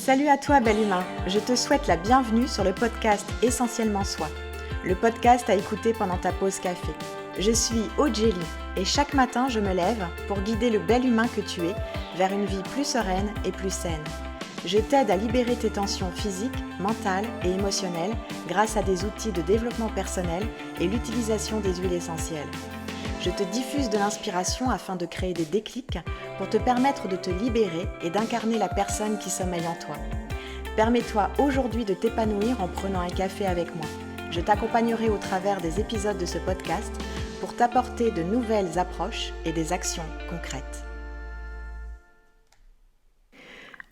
Salut à toi, bel humain. Je te souhaite la bienvenue sur le podcast Essentiellement Soi, le podcast à écouter pendant ta pause café. Je suis Odjeli et chaque matin, je me lève pour guider le bel humain que tu es vers une vie plus sereine et plus saine. Je t'aide à libérer tes tensions physiques, mentales et émotionnelles grâce à des outils de développement personnel et l'utilisation des huiles essentielles. Je te diffuse de l'inspiration afin de créer des déclics pour te permettre de te libérer et d'incarner la personne qui sommeille en toi. Permets-toi aujourd'hui de t'épanouir en prenant un café avec moi. Je t'accompagnerai au travers des épisodes de ce podcast pour t'apporter de nouvelles approches et des actions concrètes.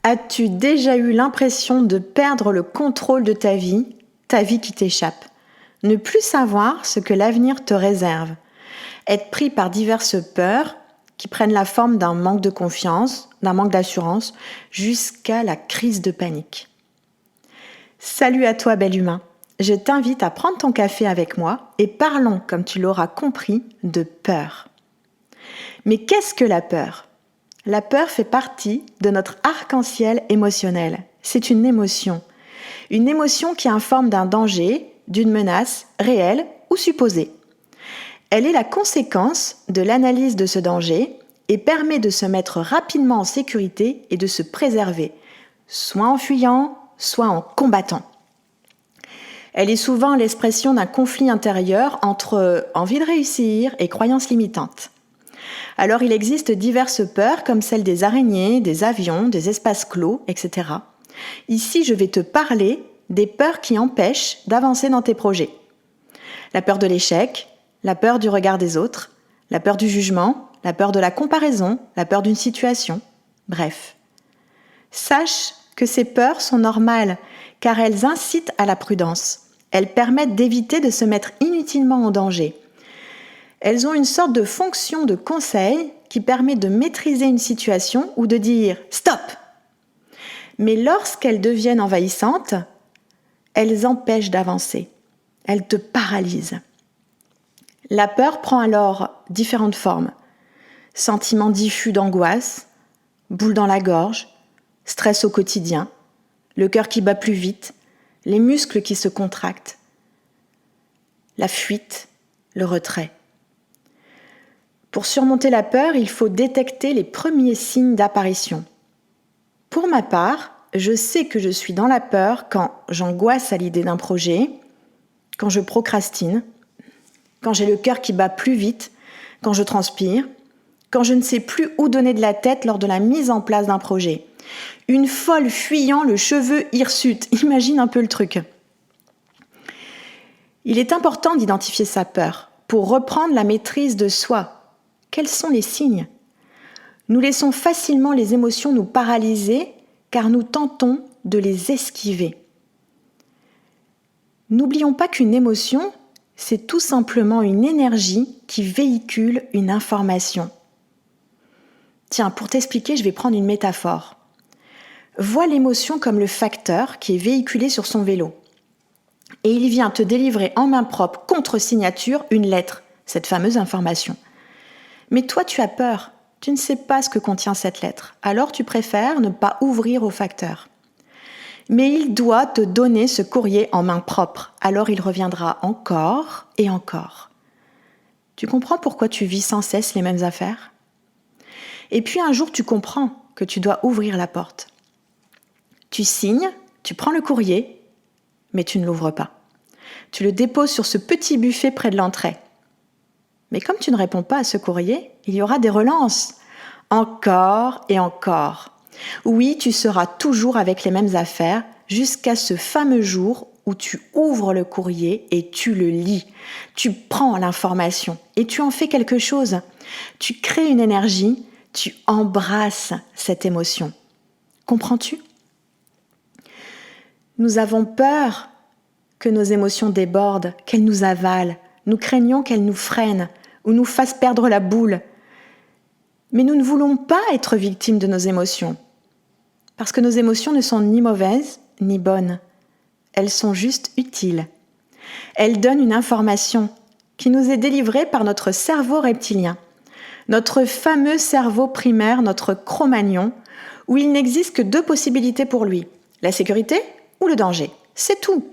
As-tu déjà eu l'impression de perdre le contrôle de ta vie qui t'échappe? Ne plus savoir ce que l'avenir te réserve? Être pris par diverses peurs qui prennent la forme d'un manque de confiance, d'un manque d'assurance, jusqu'à la crise de panique. Salut à toi, bel humain. Je t'invite à prendre ton café avec moi et parlons, comme tu l'auras compris, de peur. Mais qu'est-ce que la peur? La peur fait partie de notre arc-en-ciel émotionnel. C'est une émotion qui informe d'un danger, d'une menace réelle ou supposée. Elle est la conséquence de l'analyse de ce danger et permet de se mettre rapidement en sécurité et de se préserver, soit en fuyant, soit en combattant. Elle est souvent l'expression d'un conflit intérieur entre envie de réussir et croyances limitantes. Alors il existe diverses peurs comme celle des araignées, des avions, des espaces clos, etc. Ici, je vais te parler des peurs qui empêchent d'avancer dans tes projets. La peur de l'échec, la peur du regard des autres, la peur du jugement, la peur de la comparaison, la peur d'une situation, bref. Sache que ces peurs sont normales car elles incitent à la prudence. Elles permettent d'éviter de se mettre inutilement en danger. Elles ont une sorte de fonction de conseil qui permet de maîtriser une situation ou de dire « stop ». Mais lorsqu'elles deviennent envahissantes, elles empêchent d'avancer. Elles te paralysent. La peur prend alors différentes formes. Sentiment diffus d'angoisse, boule dans la gorge, stress au quotidien, le cœur qui bat plus vite, les muscles qui se contractent, la fuite, le retrait. Pour surmonter la peur, il faut détecter les premiers signes d'apparition. Pour ma part, je sais que je suis dans la peur quand j'angoisse à l'idée d'un projet, quand je procrastine, quand j'ai le cœur qui bat plus vite, quand je transpire, quand je ne sais plus où donner de la tête lors de la mise en place d'un projet. Une folle fuyant le cheveu hirsute, imagine un peu le truc. Il est important d'identifier sa peur pour reprendre la maîtrise de soi. Quels sont les signes? Nous laissons facilement les émotions nous paralyser car nous tentons de les esquiver. N'oublions pas qu'une émotion, c'est tout simplement une énergie qui véhicule une information. Tiens, pour t'expliquer, je vais prendre une métaphore. Vois l'émotion comme le facteur qui est véhiculé sur son vélo. Et il vient te délivrer en main propre, contre signature, une lettre, cette fameuse information. Mais toi, tu as peur, tu ne sais pas ce que contient cette lettre, alors tu préfères ne pas ouvrir au facteur. Mais il doit te donner ce courrier en main propre, alors il reviendra encore et encore. Tu comprends pourquoi tu vis sans cesse les mêmes affaires? Et puis un jour tu comprends que tu dois ouvrir la porte. Tu signes, tu prends le courrier, mais tu ne l'ouvres pas. Tu le déposes sur ce petit buffet près de l'entrée. Mais comme tu ne réponds pas à ce courrier, il y aura des relances. Encore et encore. Oui, tu seras toujours avec les mêmes affaires jusqu'à ce fameux jour où tu ouvres le courrier et tu le lis. Tu prends l'information et tu en fais quelque chose. Tu crées une énergie, tu embrasses cette émotion. Comprends-tu? Nous avons peur que nos émotions débordent, qu'elles nous avalent. Nous craignons qu'elles nous freinent ou nous fassent perdre la boule. Mais nous ne voulons pas être victimes de nos émotions. Parce que nos émotions ne sont ni mauvaises ni bonnes. Elles sont juste utiles. Elles donnent une information qui nous est délivrée par notre cerveau reptilien, notre fameux cerveau primaire, notre Cro-Magnon, où il n'existe que deux possibilités pour lui. La sécurité ou le danger? C'est tout.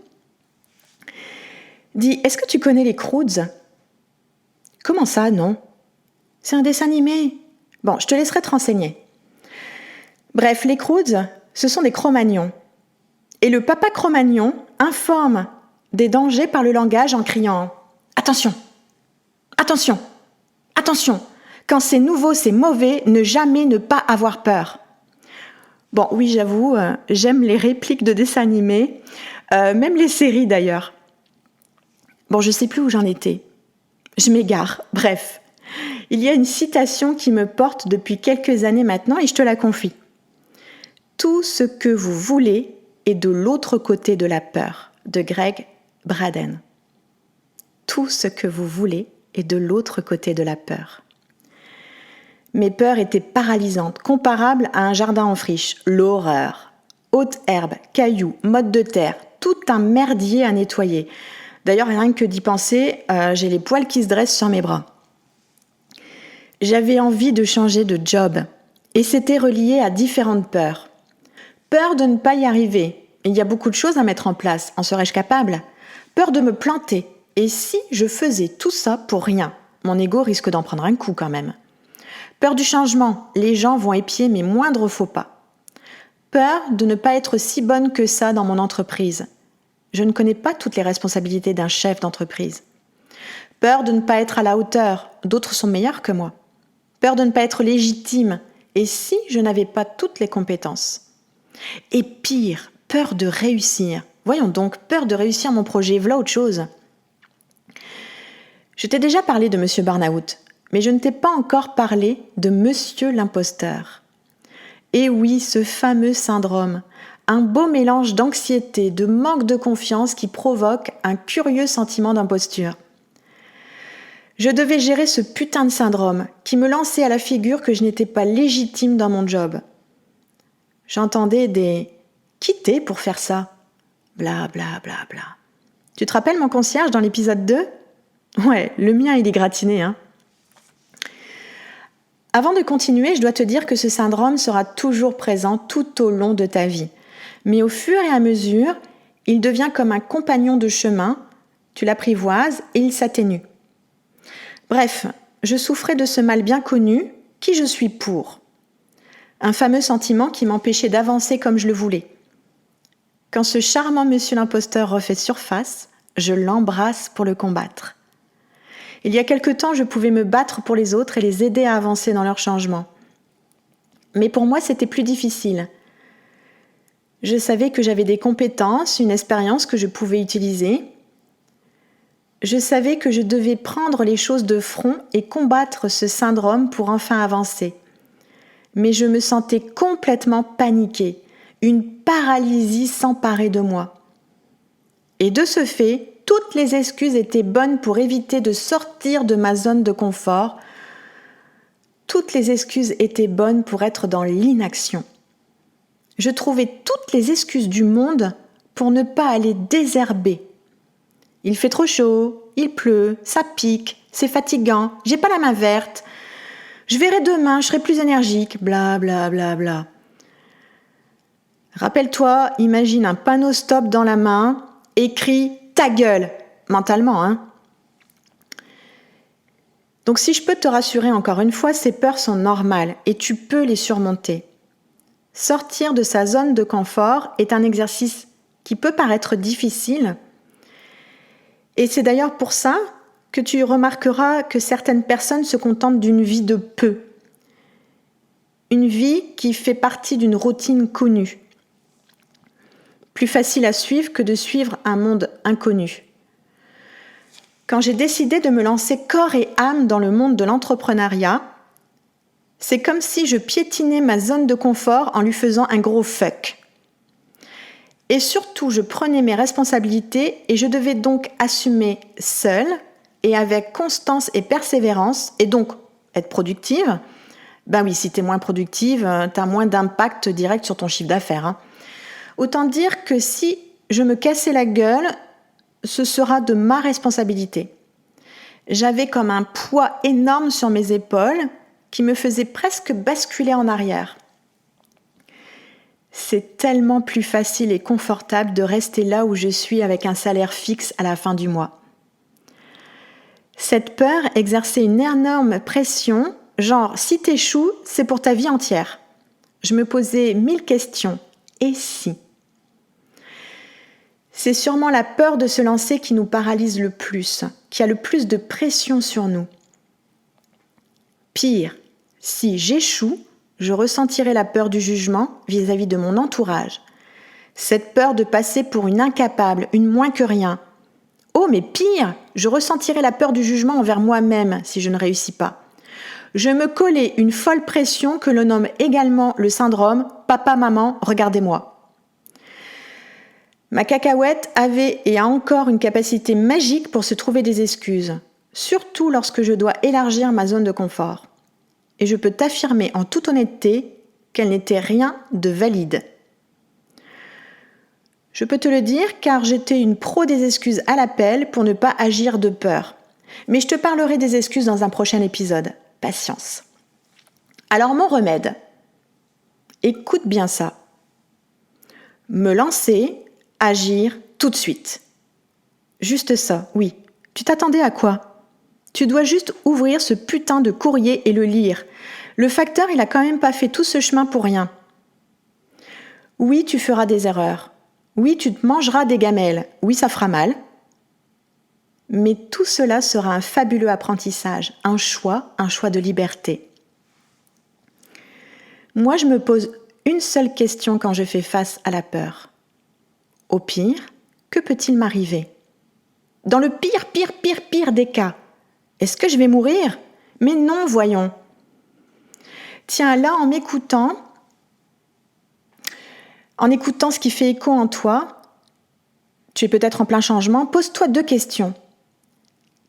Dis, est-ce que tu connais les Croods? Comment ça, non? C'est un dessin animé. Bon, je te laisserai te renseigner. Bref, les Croods, ce sont des Cro-Magnons. Et le papa Cro-Magnon informe des dangers par le langage en criant « Attention! Attention! Attention! Quand c'est nouveau, c'est mauvais, ne pas avoir peur. » Bon, oui, j'avoue, j'aime les répliques de dessins animés, même les séries d'ailleurs. Bon, je sais plus où j'en étais. Je m'égare, bref. Il y a une citation qui me porte depuis quelques années maintenant et je te la confie. Tout ce que vous voulez est de l'autre côté de la peur, de Greg Braden. Tout ce que vous voulez est de l'autre côté de la peur. Mes peurs étaient paralysantes, comparables à un jardin en friche. L'horreur. Haute herbe, cailloux, mottes de terre, tout un merdier à nettoyer. D'ailleurs, rien que d'y penser, j'ai les poils qui se dressent sur mes bras. J'avais envie de changer de job et c'était relié à différentes peurs. Peur de ne pas y arriver. Il y a beaucoup de choses à mettre en place. En serais-je capable? Peur de me planter. Et si je faisais tout ça pour rien? Mon ego risque d'en prendre un coup quand même. Peur du changement. Les gens vont épier mes moindres faux pas. Peur de ne pas être si bonne que ça dans mon entreprise. Je ne connais pas toutes les responsabilités d'un chef d'entreprise. Peur de ne pas être à la hauteur. D'autres sont meilleurs que moi. Peur de ne pas être légitime. Et si je n'avais pas toutes les compétences? Et pire, peur de réussir. Voyons donc, peur de réussir mon projet, voilà autre chose. Je t'ai déjà parlé de Monsieur Burnout, mais je ne t'ai pas encore parlé de Monsieur l'imposteur. Et oui, ce fameux syndrome, un beau mélange d'anxiété, de manque de confiance qui provoque un curieux sentiment d'imposture. Je devais gérer ce putain de syndrome qui me lançait à la figure que je n'étais pas légitime dans mon job. J'entendais des « quitter pour faire ça ». Bla bla bla bla. Tu te rappelles mon concierge dans l'épisode 2 ? Ouais, le mien il est gratiné, hein. Avant de continuer, je dois te dire que ce syndrome sera toujours présent tout au long de ta vie. Mais au fur et à mesure, il devient comme un compagnon de chemin, tu l'apprivoises et il s'atténue. Bref, je souffrais de ce mal bien connu, qui je suis pour. Un fameux sentiment qui m'empêchait d'avancer comme je le voulais. Quand ce charmant monsieur l'imposteur refait surface, je l'embrasse pour le combattre. Il y a quelque temps, je pouvais me battre pour les autres et les aider à avancer dans leur changement. Mais pour moi, c'était plus difficile. Je savais que j'avais des compétences, une expérience que je pouvais utiliser. Je savais que je devais prendre les choses de front et combattre ce syndrome pour enfin avancer. Mais je me sentais complètement paniquée. Une paralysie s'emparait de moi. Et de ce fait, toutes les excuses étaient bonnes pour éviter de sortir de ma zone de confort. Toutes les excuses étaient bonnes pour être dans l'inaction. Je trouvais toutes les excuses du monde pour ne pas aller désherber. Il fait trop chaud, il pleut, ça pique, c'est fatigant, j'ai pas la main verte. Je verrai demain, je serai plus énergique, bla bla bla bla. Rappelle-toi, imagine un panneau stop dans la main, écrit « ta gueule » mentalement, hein. Donc si je peux te rassurer encore une fois, ces peurs sont normales et tu peux les surmonter. Sortir de sa zone de confort est un exercice qui peut paraître difficile. Et c'est d'ailleurs pour ça que tu remarqueras que certaines personnes se contentent d'une vie de peu. Une vie qui fait partie d'une routine connue. Plus facile à suivre que de suivre un monde inconnu. Quand j'ai décidé de me lancer corps et âme dans le monde de l'entrepreneuriat, c'est comme si je piétinais ma zone de confort en lui faisant un gros fuck. Et surtout, je prenais mes responsabilités et je devais donc assumer seule et avec constance et persévérance, et donc être productive. Ben oui, si t'es moins productive, t'as moins d'impact direct sur ton chiffre d'affaires, hein. Autant dire que si je me cassais la gueule, ce sera de ma responsabilité. J'avais comme un poids énorme sur mes épaules qui me faisait presque basculer en arrière. C'est tellement plus facile et confortable de rester là où je suis avec un salaire fixe à la fin du mois. Cette peur exerçait une énorme pression, genre si t'échoues, c'est pour ta vie entière. Je me posais 1000 questions. Et si ? C'est sûrement la peur de se lancer qui nous paralyse le plus, qui a le plus de pression sur nous. Pire, si j'échoue, je ressentirai la peur du jugement vis-à-vis de mon entourage. Cette peur de passer pour une incapable, une moins que rien. Oh, mais pire, je ressentirai la peur du jugement envers moi-même si je ne réussis pas. Je me collais une folle pression que l'on nomme également le syndrome « Papa, maman, regardez-moi ». Ma cacahuète avait et a encore une capacité magique pour se trouver des excuses, surtout lorsque je dois élargir ma zone de confort. Et je peux t'affirmer en toute honnêteté qu'elle n'était rien de valide. Je peux te le dire car j'étais une pro des excuses à l'appel pour ne pas agir de peur. Mais je te parlerai des excuses dans un prochain épisode. Patience. Alors mon remède, écoute bien ça. Me lancer, agir tout de suite. Juste ça, oui. Tu t'attendais à quoi ? Tu dois juste ouvrir ce putain de courrier et le lire. Le facteur, il a quand même pas fait tout ce chemin pour rien. Oui, tu feras des erreurs. Oui, tu te mangeras des gamelles. Oui, ça fera mal. Mais tout cela sera un fabuleux apprentissage, un choix de liberté. Moi, je me pose une seule question quand je fais face à la peur. Au pire, que peut-il m'arriver ? Dans le pire des cas, est-ce que je vais mourir ? Mais non, voyons. Tiens, là, en écoutant ce qui fait écho en toi, tu es peut-être en plein changement, pose-toi 2 questions.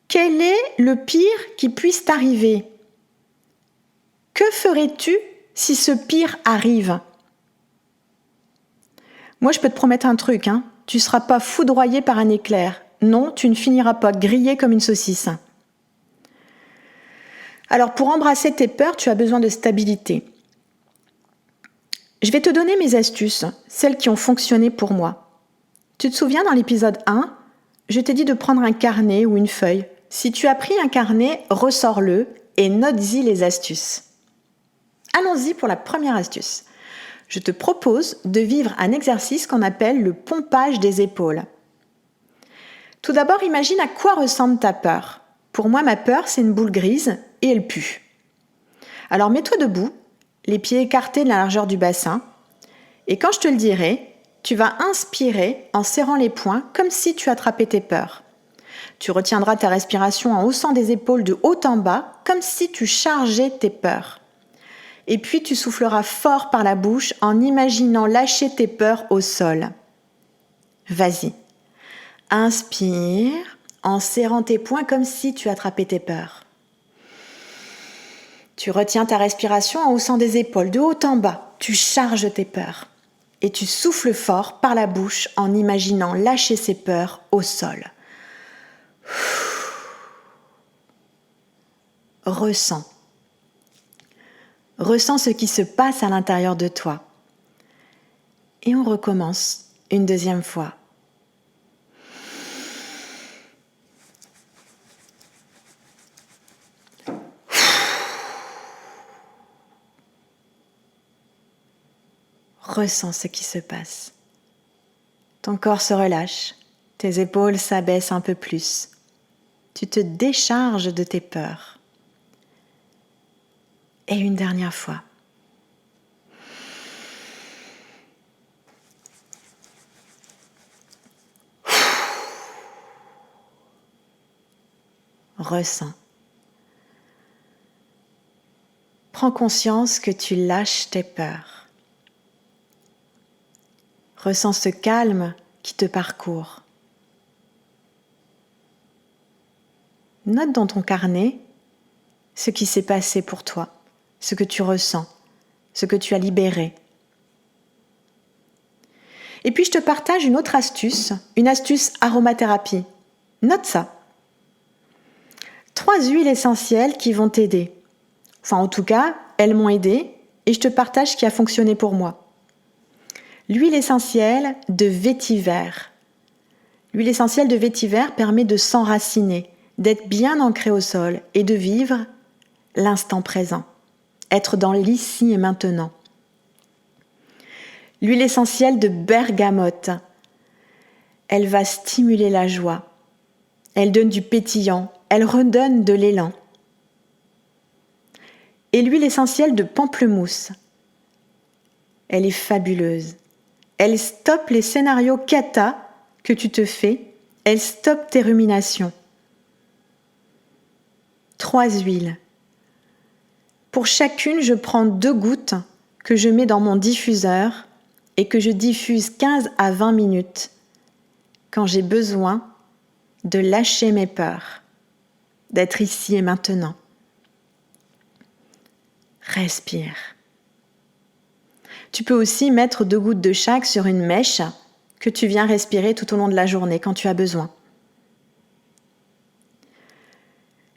Quel est le pire qui puisse t'arriver ? Que ferais-tu si ce pire arrive ? Moi, je peux te promettre un truc, tu ne seras pas foudroyé par un éclair. Non, tu ne finiras pas grillé comme une saucisse. Alors, pour embrasser tes peurs, tu as besoin de stabilité. Je vais te donner mes astuces, celles qui ont fonctionné pour moi. Tu te souviens, dans l'épisode 1, je t'ai dit de prendre un carnet ou une feuille. Si tu as pris un carnet, ressors-le et note-y les astuces. Allons-y pour la première astuce. Je te propose de vivre un exercice qu'on appelle le pompage des épaules. Tout d'abord, imagine à quoi ressemble ta peur. Pour moi, ma peur, c'est une boule grise et elle pue. Alors mets-toi debout, les pieds écartés de la largeur du bassin, et quand je te le dirai, tu vas inspirer en serrant les poings comme si tu attrapais tes peurs. Tu retiendras ta respiration en haussant des épaules de haut en bas, comme si tu chargeais tes peurs. Et puis tu souffleras fort par la bouche en imaginant lâcher tes peurs au sol. Vas-y. Inspire en serrant tes poings comme si tu attrapais tes peurs. Tu retiens ta respiration en haussant des épaules de haut en bas. Tu charges tes peurs. Et tu souffles fort par la bouche en imaginant lâcher ces peurs au sol. Ressens. Ressens ce qui se passe à l'intérieur de toi. Et on recommence une deuxième fois. Ressens ce qui se passe. Ton corps se relâche, tes épaules s'abaissent un peu plus. Tu te décharges de tes peurs. Et une dernière fois. Ressens. Prends conscience que tu lâches tes peurs. Ressens ce calme qui te parcourt. Note dans ton carnet ce qui s'est passé pour toi, ce que tu ressens, ce que tu as libéré. Et puis je te partage une autre astuce, une astuce aromathérapie. Note ça. 3 huiles essentielles qui vont t'aider. Enfin, en tout cas, elles m'ont aidé et je te partage ce qui a fonctionné pour moi. L'huile essentielle de vétiver. L'huile essentielle de vétiver permet de s'enraciner, d'être bien ancré au sol et de vivre l'instant présent, être dans l'ici et maintenant. L'huile essentielle de bergamote, elle va stimuler la joie, elle donne du pétillant, elle redonne de l'élan. Et l'huile essentielle de pamplemousse, elle est fabuleuse. Elle stoppe les scénarios cata que tu te fais, elle stoppe tes ruminations. 3 huiles. Pour chacune, je prends 2 gouttes que je mets dans mon diffuseur et que je diffuse 15 à 20 minutes quand j'ai besoin de lâcher mes peurs, d'être ici et maintenant. Respire. Tu peux aussi mettre 2 gouttes de chaque sur une mèche que tu viens respirer tout au long de la journée quand tu as besoin.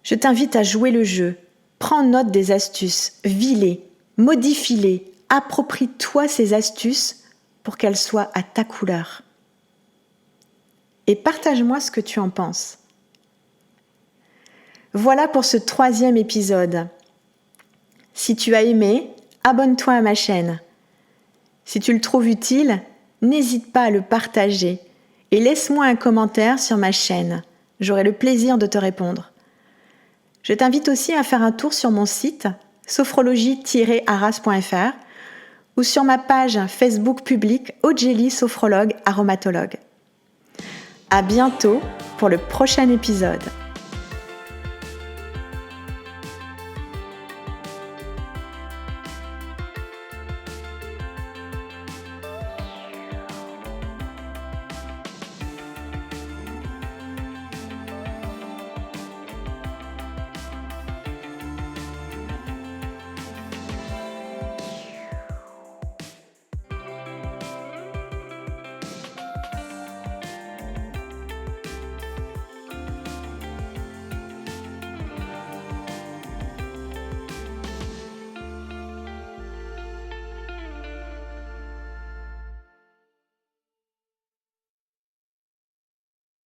Je t'invite à jouer le jeu. Prends note des astuces, vis-les, modifie-les, approprie-toi ces astuces pour qu'elles soient à ta couleur. Et partage-moi ce que tu en penses. Voilà pour ce 3e épisode. Si tu as aimé, abonne-toi à ma chaîne. Si tu le trouves utile, n'hésite pas à le partager et laisse-moi un commentaire sur ma chaîne. J'aurai le plaisir de te répondre. Je t'invite aussi à faire un tour sur mon site sophrologie-arras.fr ou sur ma page Facebook publique Odjeli Sophrologue Aromatologue. À bientôt pour le prochain épisode.